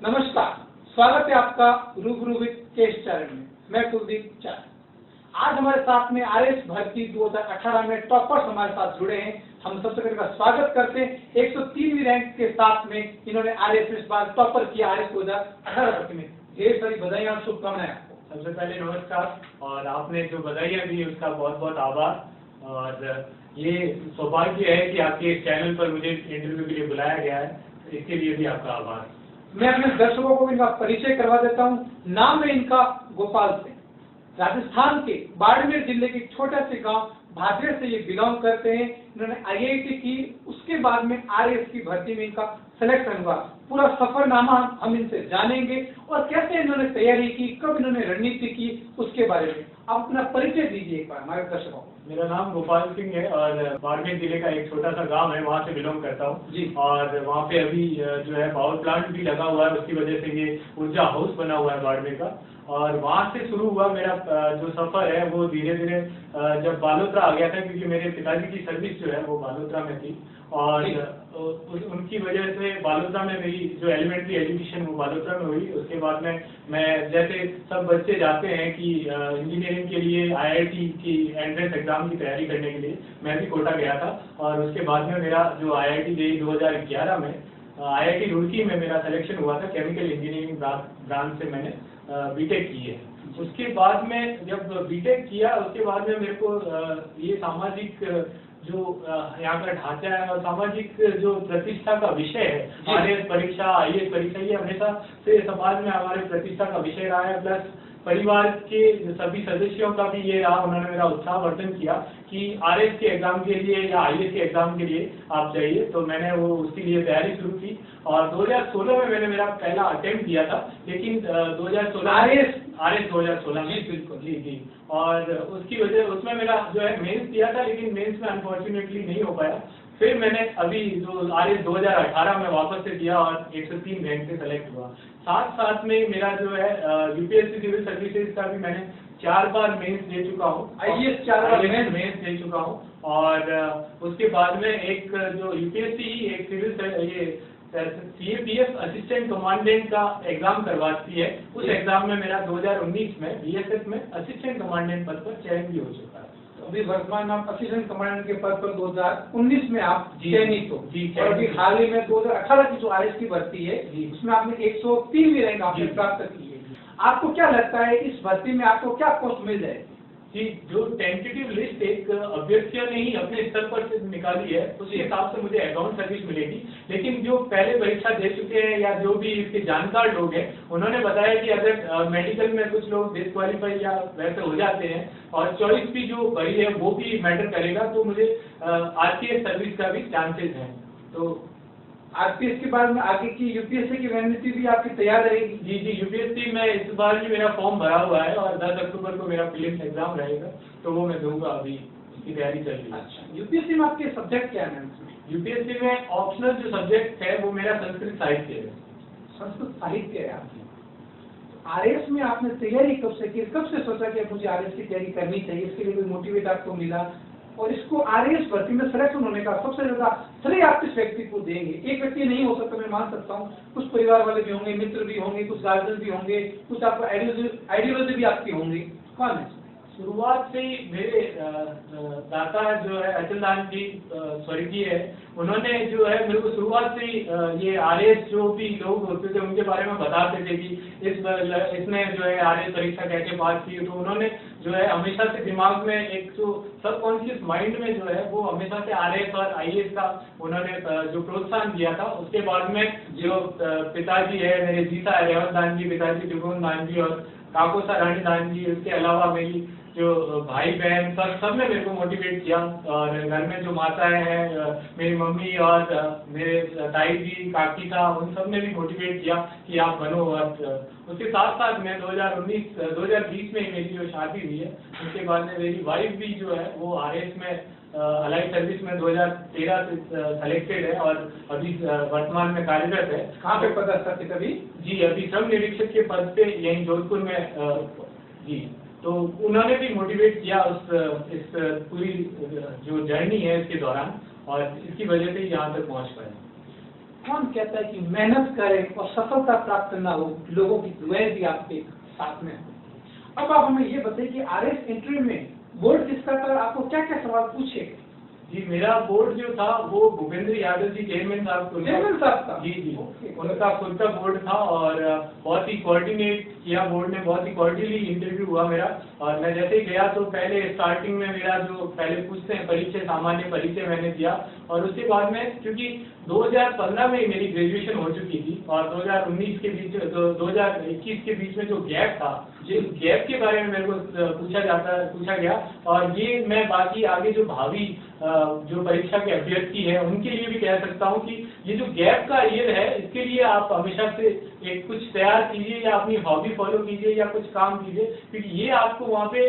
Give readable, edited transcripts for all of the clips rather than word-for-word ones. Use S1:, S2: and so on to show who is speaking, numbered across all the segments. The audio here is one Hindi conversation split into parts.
S1: नमस्कार, स्वागत है आपका रूबरू विद केस चरण में। मैं कुलदीप चार। आज हमारे साथ में आरएस भर्ती 2018 में टॉपर्स हमारे साथ जुड़े हैं। हम सबसे पहले का स्वागत करते हैं। 103वीं रैंक के साथ में इन्होंने आरएस में इस बार टॉपर किया आरएस 2018 भर्ती में। ढेर सारी बधाई और शुभकामनाएं आपको।
S2: सबसे पहले नमस्कार, और आपने जो बधाइयाँ दी उसका बहुत बहुत आभार। और ये सौभाग्य है कि आपके चैनल पर मुझे इंटरव्यू के लिए बुलाया गया है, इसके लिए भी आपका आभार।
S1: मैं अपने दर्शकों को इनका परिचय करवा देता हूँ। नाम है इनका गोपाल सिंह। राजस्थान के बाड़मेर जिले के छोटे से गांव भादरे से ये बिलोंग करते हैं। इन्होंने आईआईटी की, उसके बाद में आरएस की भर्ती में इनका सिलेक्शन हुआ। पूरा सफरनामा हम इनसे जानेंगे और कैसे इन्होंने तैयारी की, कब इन्होंने रणनीति की, उसके बारे में। आप अपना परिचय दीजिए एक बार हमारे दर्शकों को।
S2: मेरा नाम गोपाल सिंह है और बाड़मेर जिले का एक छोटा सा गांव है, वहाँ से बिलोंग करता हूँ जी। और वहाँ पे अभी जो है पावर प्लांट भी लगा हुआ है, उसकी वजह से ये ऊर्जा हाउस बना हुआ है बाड़मेर का। और वहाँ से शुरू हुआ मेरा जो सफर है वो धीरे धीरे जब बालोतरा आ गया था, क्योंकि मेरे पिताजी की सर्विस जो है वो बालोतरा में थी और उनकी वजह से बालोतरा में मेरी जो एलिमेंट्री एजुकेशन वो बालोतरा में हुई। उसके बाद में मैं जैसे सब बच्चे जाते हैं कि इंजीनियरिंग के लिए आईआईटी की एंट्रेंस एग्जाम की तैयारी करने के लिए, मैं भी कोटा गया था। और उसके बाद में मेरा जो आईआईटी जेईई 2011 में आईआईटी रुड़की में मेरा सिलेक्शन हुआ था। केमिकल इंजीनियरिंग ब्रांच से मैंने बीटेक की है। उसके बाद में जब बीटेक किया, उसके बाद में मेरे को ये सामाजिक जो यहाँ का ढांचा है और सामाजिक जो प्रतिष्ठा का विषय है, आरएस परीक्षा, आईएएस परीक्षा, ये हमेशा से समाज में हमारे प्रतिष्ठा का विषय रहा है। प्लस परिवार के सभी सदस्यों का भी ये रहा, उन्होंने मेरा उत्साहवर्धन किया कि आरएस के एग्जाम के लिए या आईएएस के एग्जाम के लिए आप जाइए। तो मैंने वो उसके लिए तैयारी शुरू की और 2016 में मैंने मेरा पहला अटेम्प्ट दिया था। लेकिन 2016 आरएस 2016 में बिल्कुल जी। और उसकी वजह उसमें मेरा जो है मेंस दिया था, लेकिन मेंस में अनफॉर्चुनेटली नहीं हो पाया। फिर मैंने अभी जो आरएस 2018 में वापस से दिया और 103 रैंक से सेलेक्ट हुआ। साथ साथ में मेरा जो है यूपीएससी सिविल सर्विसेज का भी मैंने 4 बार मेंस दे चुका हूँ, आईएएस 4 बार मेंस दे चुका हूँ। और उसके बाद में एक जो यूपीएससी एक सिविल ये सीएपीएफ असिस्टेंट कमांडेंट का एग्जाम करवाती है। उस एग्जाम में मेरा 2019 में बीएसएफ में असिस्टेंट कमांडेंट पद पर चयन भी हो चुका है।
S1: अभी वर्तमान में आप असिस्टेंट कमांडेंट के पद पर 2019 में आप चयनित हो जी। और अभी हाल ही में 2018 की जो आरएस की भर्ती है उसमें आपने 103वीं रैंक आपने प्राप्त की है। आपको क्या लगता है इस भर्ती में आपको क्या पोस्ट मिल जाएगी?
S2: जी, जो टेंटेटिव लिस्ट एक अभ्यर्थियों ने ही अपने स्तर पर से निकाली है, उसी हिसाब से मुझे अकाउंट सर्विस मिलेगी। लेकिन जो पहले परीक्षा दे चुके हैं या जो भी इसके जानकार लोग हैं, उन्होंने बताया कि अगर मेडिकल में कुछ लोग डिस्क्वालीफाई या वैसे हो जाते हैं और चॉइस भी जो भरी है वो भी मैटर करेगा, तो मुझे आरपीएस सर्विस का भी चांसेस हैं। तो
S1: आरपीएस के बाद में आगे की यूपीएससी की रणनीति भी आपकी तैयार रहेगी?
S2: जी, यूपीएससी में इस बार भी मेरा फॉर्म भरा हुआ है और 10 अक्टूबर को मेरा प्रीलिम्स एग्जाम रहेगा, तो वो मैं दूंगा। अभी उसकी तैयारी चल रही है।
S1: अच्छा, यूपीएससी में आपके सब्जेक्ट क्या है?
S2: यूपीएससी में ऑप्शनल जो सब्जेक्ट है वो मेरा संस्कृत साहित्य है।
S1: संस्कृत साहित्य है आपकी। आरएस में आपने तैयारी कब से की, कब से सोचा कि मुझे आरएस की तैयारी करनी चाहिए, इसके लिए कोई मोटिवेट आपको मिला और इसको आरएस भर्ती में सिलेक्शन होने का सबसे ज्यादा श्रेय आप किस व्यक्ति को देंगे? एक व्यक्ति नहीं हो सकता, मैं मान सकता हूँ, कुछ परिवार वाले भी होंगे, मित्र भी होंगे, कुछ गार्जियन भी होंगे, कुछ आपको आइडियोलॉजी भी आपकी होंगी, कौन है?
S2: शुरुआत से ही मेरे दाता जो है अचल दान जी स्वर्गीय है, उन्होंने जो है मेरे को शुरुआत से ही ये आरएस जो भी लोग होते थे उनके बारे में बताते थे कि इसने जो है आरएस परीक्षा कैसे पास की। तो उन्होंने जो है हमेशा से दिमाग में एक जो सबकॉन्शियस माइंड में जो है वो हमेशा से आरएस और आईएएस का उन्होंने जो प्रोत्साहन दिया था। उसके बाद में जो पिताजी है मेरे जीता है रेवंत दान जी, पिताजी त्रिभुवन दान जी और काकोसा रानी दान जी, उसके अलावा मेरी जो भाई बहन सब ने मेरे को मोटिवेट किया। और घर में जो माताएं हैं, मेरी मम्मी और मेरे ताई जी, काकी था, उन सब ने भी मोटिवेट किया कि आप बनो। और उसके साथ साथ मैं 2020 में मेरी जो शादी हुई है, उसके बाद में मेरी वाइफ भी जो है वो आरएस में अलाइड सर्विस में 2013 से सेलेक्टेड है और अभी वर्तमान में कार्यरत है।
S1: कहाँ पे पदस्थापित अभी?
S2: जी, अभी श्रम निरीक्षक के पद पे यही जोधपुर में जी। तो उन्होंने भी मोटिवेट किया इस पूरी जो जर्नी है इसके दौरान, और इसकी वजह से यहाँ तक पहुँच पाए।
S1: कौन कहता है कि मेहनत करें और सफलता प्राप्त करना हो, लोगों की दुआएं भी आपके साथ में हो। अब आप हमें ये बताइए कि आरएस इंटरव्यू में बोर्ड डिस्कस पर आपको क्या क्या सवाल पूछे?
S2: जी, मेरा बोर्ड जो था वो भूपेंद्र यादव जी चेयरमैन साहब
S1: का
S2: जी उनका खुद का बोर्ड था और बहुत ही कोऑर्डिनेट किया बोर्ड ने, बहुत ही कोऑर्डिनेटली इंटरव्यू हुआ मेरा। और मैं जैसे ही गया तो पहले स्टार्टिंग में मेरा जो पहले पूछते हैं परिचय, सामान्य परिचय मैंने दिया और उसके बाद में क्योंकि 2015 में मेरी ग्रेजुएशन हो चुकी थी और 2019 के बीच 2021 के बीच में जो गैप था, जिस गैप के बारे में मेरे को पूछा गया और ये मैं बाकी आगे जो भावी जो परीक्षा के अभ्यर्थी हैं उनके लिए भी कह सकता हूं कि ये जो गैप का ईयर है इसके लिए आप हमेशा से एक कुछ तैयार कीजिए या अपनी हॉबी फॉलो कीजिए या कुछ काम कीजिए, क्योंकि ये आपको वहाँ पे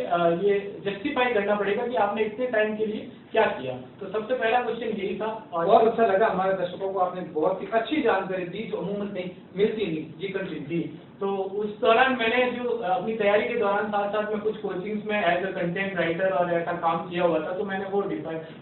S2: ये जस्टिफाई करना पड़ेगा कि आपने इतने टाइम के लिए क्या किया। तो सबसे पहला क्वेश्चन यही था और
S1: बहुत अच्छा लगा हमारे दर्शकों को, आपने बहुत ही अच्छी जानकारी दी जो अमूमन नहीं मिलती नहीं। जी कंटिन्यू।
S2: जी, तो उस दौरान मैंने जो अपनी तैयारी के दौरान साथ साथ में कुछ कोचिंग्स में एज अ कंटेंट राइटर और ऐसा काम किया हुआ था, तो मैंने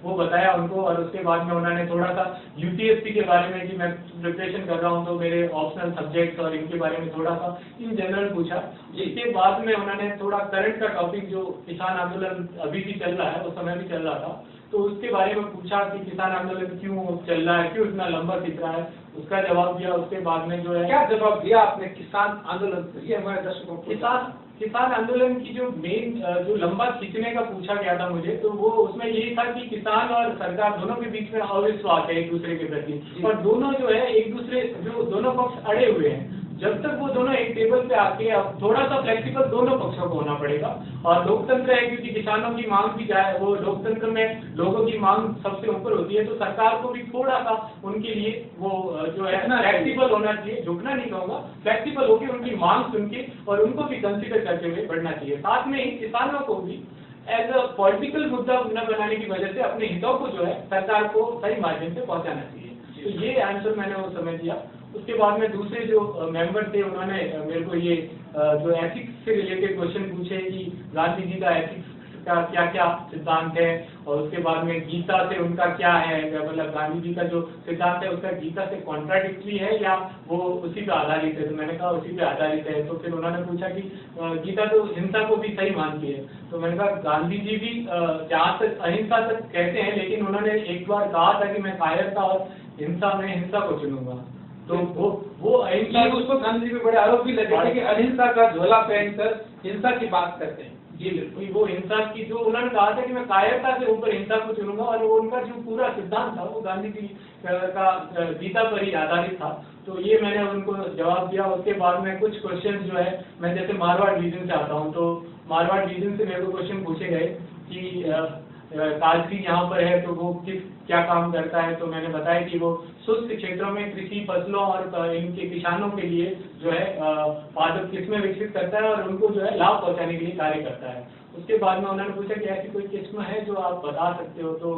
S2: वो बताया उनको और उसके बाद में उन्होंने थोड़ा सा यूपीएससी के बारे में कि मैं प्रिपरेशन कर रहा हूँ तो मेरे ऑप्शनल सब्जेक्ट्स और इनके बारे में थोड़ा सा इन जनरल पूछा। इसके बाद में उन्होंने थोड़ा करंट का टॉपिक जो किसान आंदोलन अभी भी चल रहा है, उस समय भी चल रहा था, तो उसके बारे में पूछा कि किसान आंदोलन क्यों चल रहा है, क्यों इतना लंबा खिंच रहा है, उसका जवाब दिया। उसके बाद में जो है
S1: क्या जवाब दिया आपने किसान आंदोलन, ये हमारे दर्शकों को
S2: किसान आंदोलन की जो मेन जो लंबा खींचने का पूछा गया था मुझे, तो वो उसमें यही था कि किसान और सरकार दोनों के बीच में अविश्वास है एक दूसरे के प्रति और दोनों जो है एक दूसरे जो दोनों पक्ष अड़े हुए हैं। जब तक वो दोनों एक टेबल पे आके अब थोड़ा सा फ्लेक्सिबल दोनों पक्षों को होना पड़ेगा और लोकतंत्र है क्योंकि किसानों की मांग भी जाए, वो लोकतंत्र में लोगों की मांग सबसे ऊपर होती है, तो सरकार को भी थोड़ा सा उनके लिए वो जो है फ्लेक्सिबल होना चाहिए, झुकना नहीं कहूँगा, फ्लेक्सिबल होकर उनकी मांग सुन के और उनको भी कंसिडर करते हुए बढ़ना चाहिए। साथ में ही किसानों को भी एज अ पॉलिटिकल मुद्दा न बनाने की वजह से अपने हितों को जो है सरकार को सही माध्यम से पहुंचाना चाहिए। तो ये आंसर मैंने वो समझ दिया। उसके बाद में दूसरे जो मेंबर थे उन्होंने मेरे को ये जो एथिक्स से रिलेटेड क्वेश्चन पूछे कि गांधी जी का एथिक्स का क्या क्या सिद्धांत है और उसके बाद में गीता से उनका क्या है, मतलब गांधी जी का जो सिद्धांत है उसका गीता से कॉन्ट्राडिक्टरी है या वो उसी पे आधारित है। तो मैंने कहा उसी पे आधारित है। तो फिर उन्होंने पूछा कि गीता तो हिंसा को भी सही मानती है। तो मैंने कहा गांधी जी भी जहाँ तक अहिंसा तक कहते हैं, लेकिन उन्होंने एक बार कहा था कि मैं कायरता और हिंसा में हिंसा को चुनूंगा। तो वो अहिंसा,
S1: उसको गांधी जी पे बड़े आरोप भी लगे थे कि अहिंसा का झोला पहनकर हिंसा की बात करते हैं।
S2: जी बिल्कुल, वो हिंसा की जो उन्होंने कहा था कि मैं कायरता से ऊपर हिंसा को चुनूंगा और वो उनका जो पूरा सिद्धांत था वो गांधी जी का गीता पर ही आधारित था। तो ये मैंने उनको जवाब दिया। उसके बाद में कुछ क्वेश्चन जो है, मैं जैसे मारवाड़ रीजन से आता हूँ, तो मारवाड़ रीजन से मेरे को क्वेश्चन पूछे गए कि कालसी यहाँ पर है तो वो क्या काम करता है। तो मैंने बताया कि वो शुष्क क्षेत्रों में कृषि फसलों और इनके किसानों के लिए जो है पादप किस्में विकसित करता है और उनको जो है लाभ पहुंचाने के लिए कार्य करता है। उसके बाद में उन्होंने पूछा कि ऐसी कोई किस्म है जो आप बता सकते हो। तो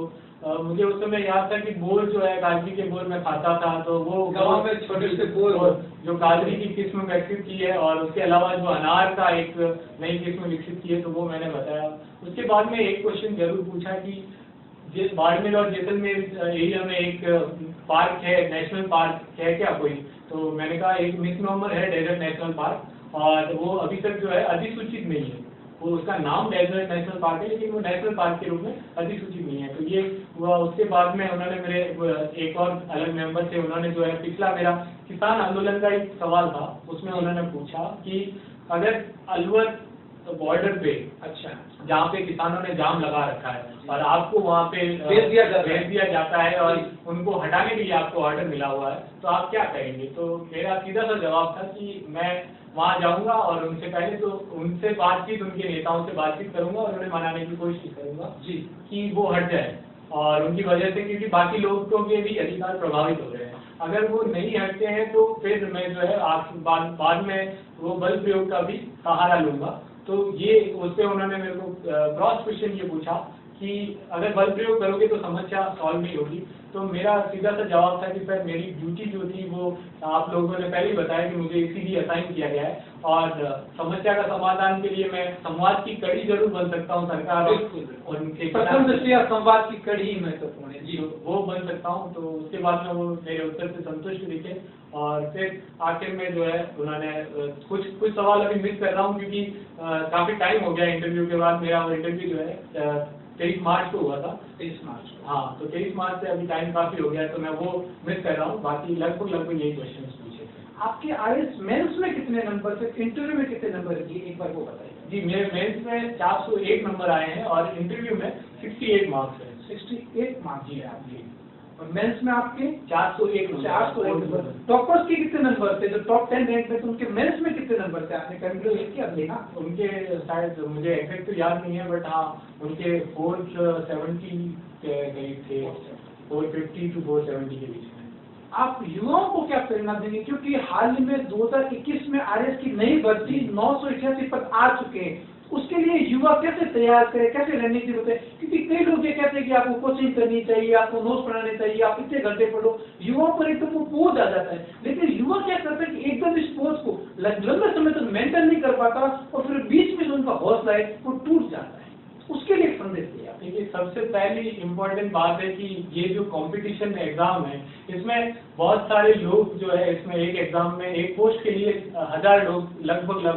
S2: मुझे उस समय याद था कि बोर जो है काजरी के बोर में खाता था, तो वो
S1: गाँव में छोटे से बोर
S2: जो काजरी की किस्म विकसित की है और उसके अलावा जो अनार का एक नई किस्म विकसित की है, तो वो मैंने बताया। उसके बाद में एक क्वेश्चन जरूर पूछा कि बाड़मेर और जैसलमेर एरिया में एक पार्क है, नेशनल पार्क है क्या कोई। तो मैंने कहा एक मिसनोमर है डेजर्ट नेशनल पार्क और वो अभी तक जो है अधिसूचित नहीं है। वो उसका नाम डेजर्ट नेशनल पार्क है लेकिन वो नेशनल पार्क के रूप में अधिसूचित नहीं है। तो ये हुआ। उसके बाद में उन्होंने मेरे एक और अलग मेंबर थे, उन्होंने जो है पिछला मेरा किसान आंदोलन का एक सवाल था, उसमें उन्होंने पूछा कि अगर अलवर बॉर्डर पे जहाँ पे किसानों ने जाम लगा रखा है और आपको वहाँ पे भेज दिया जाता है और उनको हटाने के लिए आपको ऑर्डर मिला हुआ है, तो आप क्या करेंगे। तो मेरा सीधा सा जवाब था कि मैं वहाँ जाऊंगा और उनसे पहले तो उनसे बातचीत, उनके नेताओं से बातचीत करूंगा और उन्हें मनाने की कोशिश करूंगा जी कि वो हट जाए और उनकी वजह से, क्योंकि बाकी लोगों के भी अधिकार प्रभावित हो रहे हैं। अगर वो नहीं हटते हैं तो फिर मैं जो है बाद में वो बल प्रयोग का भी सहारा लूंगा। तो ये उस पर उन्होंने मेरे को क्रॉस क्वेश्चन ये पूछा कि अगर बल प्रयोग करोगे तो समस्या सॉल्व नहीं होगी। तो मेरा सीधा सा जवाब था कि सर मेरी ड्यूटी जो थी वो आप लोगों ने पहले ही बताया कि मुझे इसीलिए असाइन किया गया है, और समस्या का समाधान के लिए मैं संवाद की कड़ी जरूर बन सकता हूँ सरकार और उनके
S1: प्रथम दृष्टया संवाद की कड़ी ही महत्वपूर्ण है
S2: जी, वो बन सकता हूँ। तो उसके बाद में वो मेरे उत्तर से संतुष्ट दिखे, और फिर आखिर में जो है उन्होंने कुछ सवाल अभी मिस कर रहा हूँ क्योंकि काफी टाइम हो गया इंटरव्यू के बाद। मेरा वो इंटरव्यू जो है 23 मार्च को हुआ था।
S1: 23 मार्च को,
S2: हाँ, तो 23 मार्च से अभी टाइम काफी हो गया है, तो मैं वो मिस कर रहा हूँ। बाकी लगभग यही क्वेश्चन पूछे थे।
S1: आपके आईएएस मेंस में कितने नंबर थे, इंटरव्यू में कितने नंबर किए, एक बार वो बताइए।
S2: जी, मेरे मेंस में 401 नंबर आए हैं और इंटरव्यू में 68 मार्क्स है।
S1: 68 मार्क्स
S2: जी
S1: है
S2: हाँ जी।
S1: और मेंस में आपके
S2: 401
S1: नंबर। टॉपर्स के कितने नंबर थे, जो टॉप 10 रैंक में थे उनके मेंस में कितने नंबर थे, आपने कैलकुलेट किया देखा?
S2: उनके शायद मुझे एग्जैक्ट तो याद नहीं है, बट हाँ उनके 470 के करीब थे, 450 to 470 के बीच में।
S1: आप युवाओं को क्या प्रेरणा देंगे, क्योंकि हाल ही में 2021 में आरएस की नई भर्ती 988 पद आ चुके हैं, उसके लिए युवा कैसे तैयार करें, कैसे रणनीति बताए? क्योंकि कई लोग ये कहते हैं कि आपको कोचिंग करनी चाहिए, आपको नोट्स पढ़ाने चाहिए, आप इतने घंटे पढ़ो, युवाओं पर एकदम वो बोझ आ जाता है। लेकिन युवा क्या करता है कि एकदम इस बोझ को लंबे समय तक मेंटेन नहीं कर पाता और फिर बीच में जो उनका हौसला है वो टूट जाता है। उसके लिए एक संदेश दिया।
S2: देखिए, सबसे पहली इम्पोर्टेंट बात है कि ये जो कंपटीशन एग्जाम है, इसमें बहुत सारे लोग जो है, इसमें एक एग्जाम में एक पोस्ट के लिए 1000 लोग लगभग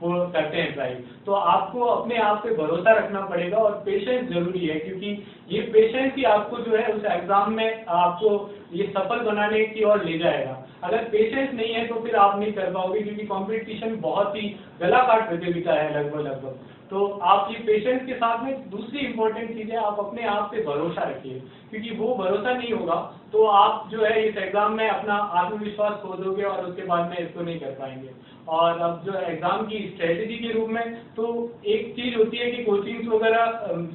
S2: वो करते हैं ट्राई। तो आपको अपने आप पे भरोसा रखना पड़ेगा और पेशेंस जरूरी है, क्योंकि ये पेशेंस ही आपको जो है उस एग्जाम में आपको ये सफल बनाने की ओर ले जाएगा। अगर पेशेंस नहीं है तो फिर आप नहीं कर पाओगे, क्योंकि कंपटीशन बहुत ही गला काट प्रतियोगिता है लगभग। तो आप ये पेशेंस के साथ में दूसरी इंपॉर्टेंट चीज है, आप अपने आप पे भरोसा रखिए, क्योंकि वो भरोसा नहीं होगा तो आप जो है इस एग्जाम में अपना आत्मविश्वास खो दोगे और उसके बाद में इसको नहीं कर पाएंगे। और अब जो एग्जाम की स्ट्रेटेजी के रूप में तो एक चीज होती है कि कोचिंग वगैरह,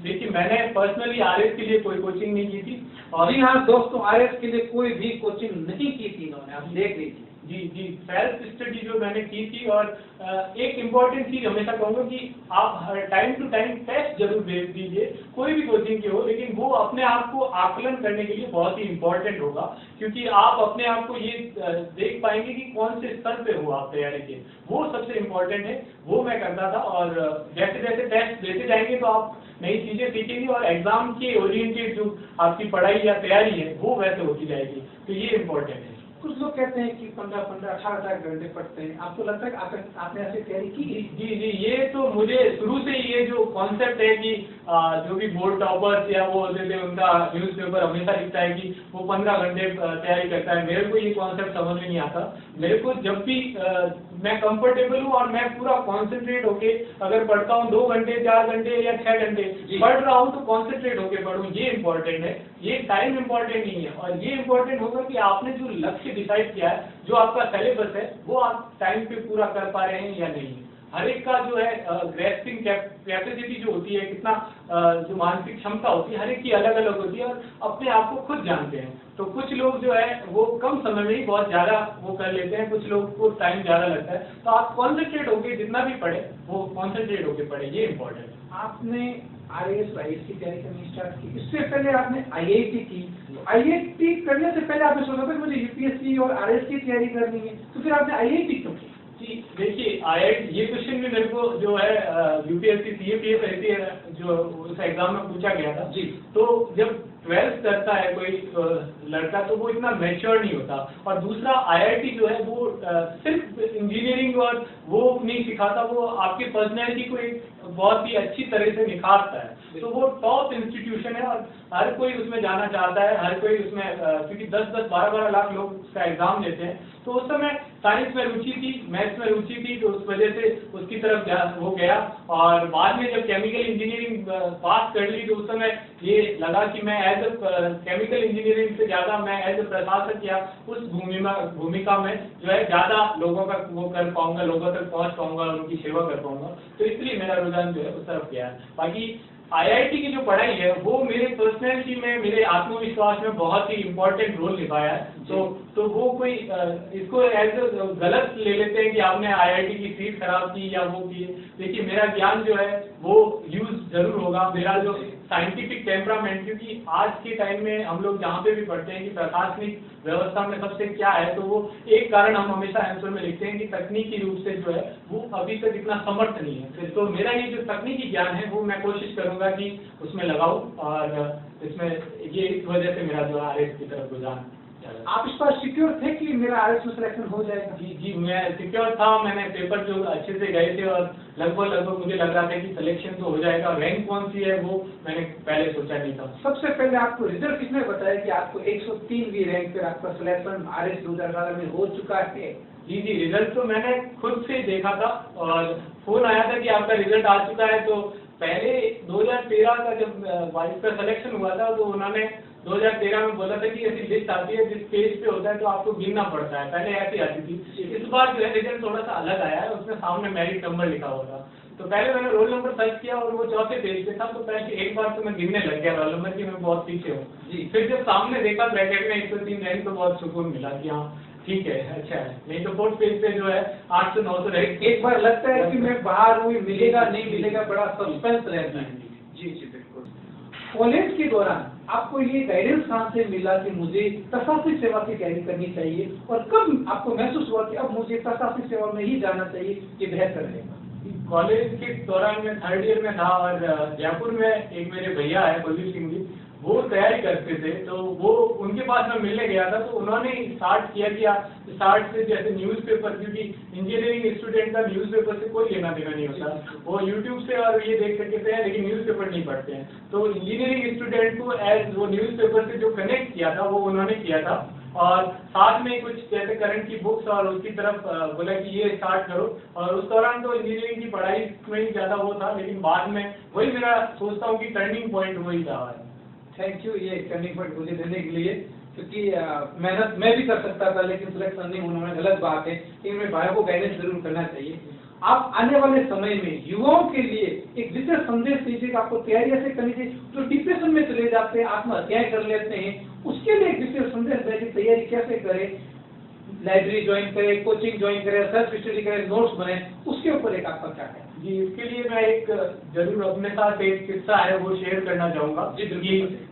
S2: देखिए मैंने पर्सनली आरएस के लिए कोई कोचिंग नहीं की थी।
S1: और जी हाँ दोस्तों, आरएस के लिए कोई भी कोचिंग नहीं की थी इन्होंने, आप देख लीजिए।
S2: जी, सेल्फ स्टडी जो मैंने की थी। और एक इम्पॉर्टेंट चीज हमेशा कहूंगा कि आप टाइम टू टाइम टेस्ट जरूर दे दीजिए, कोई भी कोचिंग की हो, लेकिन वो अपने आप को आकलन करने के लिए बहुत ही इम्पोर्टेंट होगा, क्योंकि आप अपने आप को ये देख पाएंगे कि कौन से स्तर पे हो आप तैयारी के, वो सबसे इम्पोर्टेंट है। वो मैं करता था, और जैसे जैसे टेस्ट देते जाएंगे तो आप नई चीजें सीखेंगे और एग्जाम के ओरिएंटेड जो आपकी पढ़ाई या तैयारी है वो वैसे होती जाएगी। तो ये इम्पोर्टेंट है।
S1: कुछ लोग कहते हैं कि 15-15, 18 घंटे पढ़ते हैं, आपको लगता है कि आपने ऐसी तैयारी की?
S2: जी, ये तो मुझे शुरू से ये जो कॉन्सेप्ट है कि जो भी बोर्ड टॉपर्स या वो होते थे उनका न्यूज़पेपर हमेशा लिखता है कि वो 15 घंटे तैयारी करता है, मेरे को ये कॉन्सेप्ट समझ में नहीं आता। मेरे को जब भी मैं कंफर्टेबल हूँ और मैं पूरा कॉन्सेंट्रेट होके अगर पढ़ता हूँ 2 घंटे 4 घंटे या 6 घंटे पढ़ रहा हूँ तो कॉन्सेंट्रेट होके पढ़ूँ, ये इम्पोर्टेंट है। ये टाइम इम्पोर्टेंट नहीं है, और ये इम्पोर्टेंट होगा कि आपने जो लक्ष्य डिसाइड किया है, जो आपका सिलेबस है, वो आप टाइम पे पूरा कर पा रहे हैं या नहीं। हर एक का जो है ग्रेस्पिंग कैपेसिटी जो होती है, कितना जो मानसिक क्षमता होती है, हर एक की अलग अलग होती है और अपने आप को खुद जानते हैं। तो कुछ लोग जो है वो कम समय में ही बहुत ज्यादा वो कर लेते हैं, कुछ लोग को टाइम ज्यादा लगता है। तो आप कॉन्सेंट्रेट होके जितना भी पढ़े वो कॉन्सेंट्रेट होके पढ़े, ये इम्पोर्टेंट है।
S1: आपने आईएएस आईएएस की तैयारी करनी स्टार्ट की, इससे पहले आपने आईआईटी की, तो आईआईटी करने से पहले आपने सोचा था कि मुझे यूपीएससी और आरएस की तैयारी करनी है, तो फिर आपने आईआईटी क्यों की?
S2: जी देखिए, आईआईटी ये क्वेश्चन भी मेरे को जो है यूपीएससी सीएपीएफ ऐसी जो उस एग्जाम में पूछा गया था
S1: जी।
S2: तो जब 12th करता है कोई लड़का तो वो इतना मैच्योर नहीं होता, और दूसरा आईआईटी जो है वो सिर्फ इंजीनियरिंग और वो नहीं सिखाता, वो आपकी पर्सनैलिटी को एक बहुत ही अच्छी तरह से निखारता है। तो वो टॉप इंस्टीट्यूशन है और हर कोई उसमें जाना चाहता है, हर कोई उसमें क्योंकि 10-10, 12-12 लाख लोग उसका एग्जाम देते हैं। तो उस समय साइंस में रुचि थी, मैथ्स में रुचि थी, तो उस वजह से उसकी तरफ वो गया। और बाद में जब केमिकल इंजीनियरिंग पास कर ली तो उस समय ये लगा कि मैं एज ए केमिकल इंजीनियरिंग से ज्यादा मैं एज ए प्रशासक या उस भूमिका में जो है ज्यादा लोगों का वो कर पाऊंगा, लोगों तक पहुंच पाऊंगा, उनकी सेवा कर पाऊंगा। तो इसलिए मेरा रुझान जो है उस तरफ गया है। बाकी आईआईटी की जो पढ़ाई है वो मेरे पर्सनैलिटी में, मेरे आत्मविश्वास में बहुत ही इम्पोर्टेंट रोल निभाया है। तो वो कोई इसको एज गलत ले लेते हैं कि आपने आईआईटी की सीट खराब की या वो की। देखिए, मेरा ज्ञान जो है वो यूज जरूर होगा, मेरा जो साइंटिफिक टेम्परामेंट, क्योंकि आज के टाइम में हम लोग जहाँ पे भी पढ़ते हैं कि प्रशासनिक व्यवस्था में सबसे क्या है, तो वो एक कारण हम हमेशा आंसर में लिखते हैं कि तकनीकी रूप से जो है वो अभी तक इतना समर्थ नहीं है। तो मेरा ये जो तकनीकी ज्ञान है वो मैं कोशिश करूंगा कि उसमें लगाऊं, और इसमें ये इस वजह से मेरा जो RS की तरफ रुझान।
S1: आप इस पर सिक्योर थे कि मेरा RS में सिलेक्शन हो जाएगा?
S2: जी, मैं सिक्योर था। मैंने पेपर जो अच्छे से गए थे और लगभग मुझे लग रहा था कि सिलेक्शन तो हो जाएगा। रैंक कौन सी है वो मैंने पहले सोचा नहीं था।
S1: सबसे पहले आपको रिजल्ट किसने बताया कि आपको 103वीं रैंक पर आपका सिलेक्शन RS 2018 में हो चुका है?
S2: जी, रिजल्ट तो मैंने खुद से देखा था और फोन आया था कि आपका रिजल्ट आ चुका है। तो पहले 2013 का जब वाइस का सिलेक्शन हुआ था तो उन्होंने 2013 में बोला था कि ऐसी लिस्ट आती है जिस पेज पे होता है तो आपको गिनना पड़ता है, पहले ऐसी आती थी। इस बार जो है रिजल्ट थोड़ा सा अलग आया है, उसमें सामने मेरिट नंबर लिखा हुआ था। तो पहले मैंने रोल नंबर सर्च किया और वो चौथे पेज पे था, तो पहले एक बार तो मैं गिनने लग गया रोल नंबर की मैं बहुत पीछे हूँ। फिर जब सामने देखा ब्रैकेट में 103 रैंक तो बहुत सुकून मिला कि हाँ ठीक है, अच्छा है। नहीं तो फोर्थ पेज पे जो है 800-900 रैंक।
S1: एक बार लगता है कि मैं बाहर हूँ, मिलेगा नहीं मिलेगा, बड़ा सस्पेंस रहता है। जी बिल्कुल। कॉलेज के दौरान आपको ये गाइडेंस कहाँ से मिला कि मुझे प्रशासनिक सेवा की तैयारी करनी चाहिए, और कब आपको महसूस हुआ कि अब मुझे प्रशासनिक सेवा में ही जाना चाहिए, ये बेहतर रहेगा?
S2: कॉलेज के दौरान मैं 3rd ईयर में था और जयपुर में एक मेरे भैया है कुलदीप सिंह जी, वो तैयारी करते थे। तो वो उनके पास मैं मिलने गया था, तो उन्होंने स्टार्ट किया कि स्टार्ट से जैसे न्यूज़पेपर, क्योंकि इंजीनियरिंग स्टूडेंट का न्यूज़पेपर से कोई लेना देना नहीं होता, वो यूट्यूब से और ये देख सकते हैं लेकिन न्यूज़पेपर नहीं पढ़ते हैं। तो इंजीनियरिंग स्टूडेंट को एज वो न्यूज़पेपर से जो कनेक्ट किया था वो उन्होंने किया था, और साथ में कुछ जैसे करंट की बुक्स और उसकी तरफ बोला कि ये स्टार्ट करो। और उस दौरान तो इंजीनियरिंग की पढ़ाई में ही ज़्यादा वो था, लेकिन बाद में वही मेरा सोचता हूँ कि टर्निंग पॉइंट वही रहा है।
S1: थैंक यू ये टर्निंग पॉइंट मुझे देने के लिए, क्योंकि मेहनत मैं भी कर सकता था लेकिन सिलेक्शन नहीं होना गलत बात है, लेकिन मेरे भाइयों को गाइडेंस जरूर करना चाहिए। आप आने वाले समय में युवाओं के लिए एक विशेष संदेश दीजिए कि आपको तैयारी ऐसे करनी चाहिए, जो डिप्रेशन में चले जाते हैं, आत्महत्याएं कर लेते हैं, उसके लिए एक विशेष संदेश दें कि तैयारी कैसे करें, लाइब्रेरी ज्वाइन करें, कोचिंग ज्वाइन करें, सेल्फ स्टडी करें, नोट्स बनाएं, उसके ऊपर एक आपका क्या है?
S2: जी, इसके लिए मैं एक जरूर अपने साथ एक किस्सा है वो शेयर करना चाहूँगा। जी,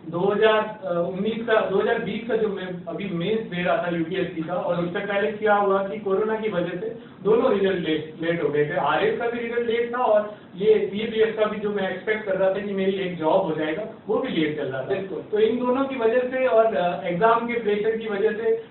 S2: 2020 का जो मैं अभी मेंस दे रहा था यूपीएससी का, और उससे पहले क्या हुआ कि कोरोना की वजह से दोनों रिजल्ट लेट हो गए थे। RS का भी रिजल्ट लेट था और ये CAPS का भी जो मैं एक्सपेक्ट कर रहा था कि मेरी एक जॉब हो जाएगा वो भी लेट चल रहा था। तो इन दोनों की वजह से और एग्जाम के प्रेशर की वजह से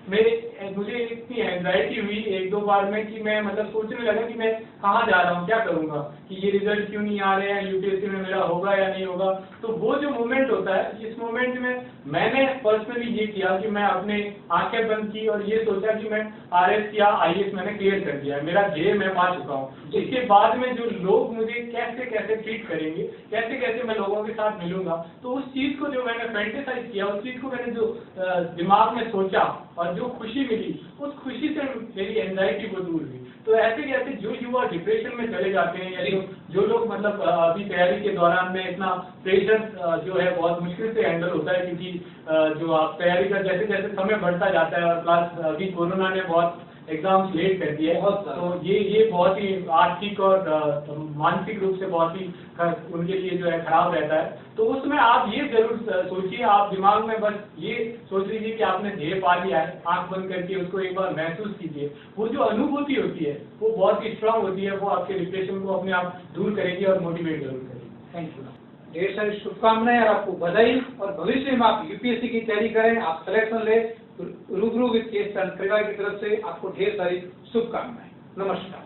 S2: मुझे इतनी एंजाइटी हुई 1-2 बार में कि मैं मतलब सोचने लगा कि मैं कहाँ जा रहा हूँ, क्या करूँगा, कि ये रिजल्ट क्यों नहीं आ रहे हैं, यूपीएससी में मेरा होगा या नहीं होगा। तो वो जो मोमेंट होता है, इस मोमेंट में मैंने पर्सनली ये किया कि मैं अपने आंखें बंद की और ये सोचा कि मैं RS या IAS मैंने क्लियर कर दिया है, मेरा ध्येय मैं पा चुका हूँ। इसके बाद में जो लोग मुझे कैसे कैसे ट्रीट करेंगे, कैसे कैसे मैं लोगों के साथ मिलूंगा, तो उस चीज को जो मैंने फैंटेसाइज किया, उस चीज को मैंने जो दिमाग में सोचा और जो खुशी मिली, उस खुशी से मेरी एंजाइटी वो दूर हुई। तो ऐसे कैसे जो युवा डिप्रेशन में चले जाते हैं, या जो लोग मतलब अभी तैयारी के दौरान में इतना प्रेशर जो है बहुत मुश्किल से हैंडल होता है, क्योंकि जो आप तैयारी का जैसे जैसे समय बढ़ता जाता है, और प्लस अभी कोरोना ने बहुत एग्जाम्स लेट कर दिए हैं, तो ये बहुत ही आर्थिक और मानसिक रूप से बहुत ही उनके लिए जो है खराब रहता है। तो उसमें आप ये जरूर सोचिए, आप दिमाग में बस ये सोच लीजिए कि आपने ध्येय पा लिया है, आंख बंद करके उसको एक बार महसूस कीजिए। वो जो अनुभूति होती है वो बहुत ही स्ट्रांग होती है, वो आपके डिप्रेशन को अपने आप दूर करेगी और मोटिवेट जरूर करेगी।
S1: थैंक यू, ढेर सारी शुभकामनाएं और आपको बधाई, और भविष्य में आप यूपीएससी की तैयारी करें, आप सिलेक्शन ले, रूबरू विद केएस परिवार की तरफ से आपको ढेर सारी शुभकामनाएं। नमस्कार।